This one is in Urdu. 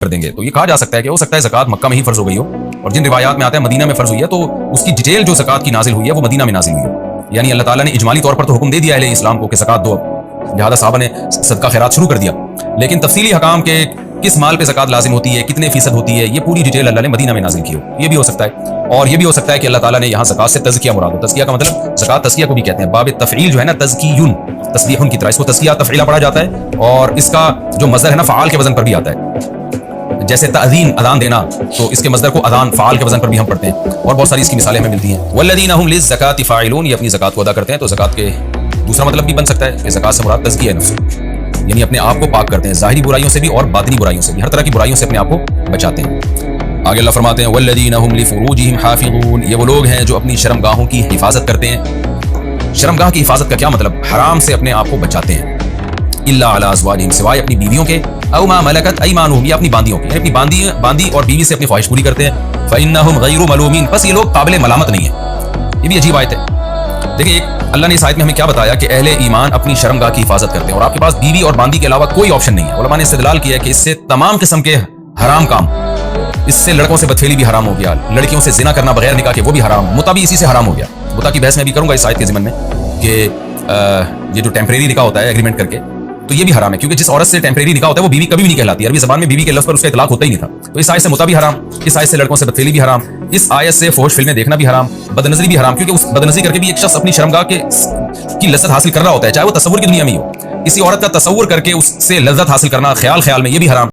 کر دیں گے. تو یہ کہا جا سکتا ہے کہ ہو سکتا ہے زکوٰۃ مکہ میں ہی فرض ہو گئی ہو, اور جن روایات میں آتا ہے مدینہ میں فرض ہوئی ہے, تو اس کی ڈیٹیل جو زکوٰۃ کی نازل ہوئی ہے وہ مدینہ میں نازل ہوئی ہے. یعنی اللہ تعالیٰ نے اجمالی طور پر تو حکم دے دیا اہل اسلام کو کہ زکوٰۃ دو, لہٰذا صحابہ نے صدقہ خیرات شروع کر دیا, لیکن تفصیلی حکام کے کس مال پہ زکوٰۃ لازم ہوتی ہے, کتنے فیصد ہوتی ہے, یہ پوری ڈیٹیل اللہ نے مدینہ میں نازل کی ہو. یہ بھی ہو سکتا ہے. اور یہ بھی ہو سکتا ہے کہ اللہ تعالیٰ نے یہاں زکوٰۃ سے تزکیہ مراد ہو. تزکیہ کا مطلب زکوٰۃ تزکیہ کو بھی کہتے ہیں. باب تفعیل جو ہے نا, تزکیون, تسبیح کی طرح اس کو تزکیہ تفعیلہ پڑھا جاتا ہے, اور اس کا جو مصدر ہے نا فعال کے وزن پر بھی آتا ہے. جیسے تأذین اذان دینا, تو اس کے مصدر کو اذان فعال کے وزن پر بھی ہم پڑھتے ہیں, اور بہت ساری اس کی مثالیں ہمیں ملتی ہیں. والذین هم للزکاۃ فاعلون, یہ اپنی زکوٰۃ کو ادا کرتے ہیں. تو زکوٰۃ کے دوسرا مطلب بھی بن سکتا ہے کہ زکوٰۃ سے مراد تزکیہ نفس, یعنی اپنے آپ کو پاک کرتے ہیں ظاہری برائیوں سے بھی اور باطنی برائیوں سے بھی, ہر طرح کی برائیوں سے اپنے آپ کو بچاتے ہیں. آگے اللہ فرماتے ہیں والذین هم لفروجهم حافظون, یہ وہ لوگ ہیں جو اپنی شرمگاہوں کی حفاظت کرتے ہیں. شرمگاہ کی حفاظت کا کیا مطلب؟ حرام سے اپنے آپ کو بچاتے ہیں. الا علی ازواجہم, سوائے اپنی بیویوں کے, او ما ملکت ایمانہم, یا اپنی باندیوں کے, یعنی اپنی باندی اور بیوی سے اپنی خواہش پوری کرتے ہیں. فانہم غیر ملومین, بس یہ لوگ قابل ملامت نہیں ہیں. یہ بھی عجیب آیت ہے. دیکھیں ایک اللہ نے اس آیت میں ہمیں کیا بتایا کہ اہل ایمان اپنی شرمگاہ کی حفاظت کرتے ہیں, اور آپ کے پاس بیوی اور باندی کے علاوہ کوئی آپشن نہیں ہے. علماء نے استدلال کیا ہے کہ اس سے تمام قسم کے حرام کام, اس سے لڑکوں سے بدفعلی بھی حرام ہو گیا, لڑکیوں سے زنا کرنا بغیر نکاح کے وہ بھی حرام, متا بھی اسی سے حرام ہو گیا. متا کی بحث میں بھی کروں گا اس آیت کے ضمن میں کہ یہ جو ٹیمپریری نکاح ہوتا ہے ایگریمنٹ کر کے, تو یہ بھی حرام ہے, کیونکہ جس عورت سے ٹیمپریری نکاح ہوتا ہے وہ بیوی کبھی بھی نہیں کہلاتی. عربی زبان میں بیوی کے لفظ پر اس کا اطلاق ہوتا ہی نہیں تھا. تو اس آیت سے متا بھی حرام, اس آیت سے لڑکوں سے بدفعلی بھی حرام, اس آیت سے فحش فلمیں دیکھنا بھی حرام, بدنظری بھی حرام, کیونکہ اس بدنظری کر کے بھی ایک شخص اپنی شرمگاہ کی لذت حاصل کر رہا ہوتا ہے, چاہے وہ تصور کی دنیا میں ہی ہو. کسی عورت کا تصور کر کے اس سے لذت حاصل کرنا خیال میں, یہ بھی حرام.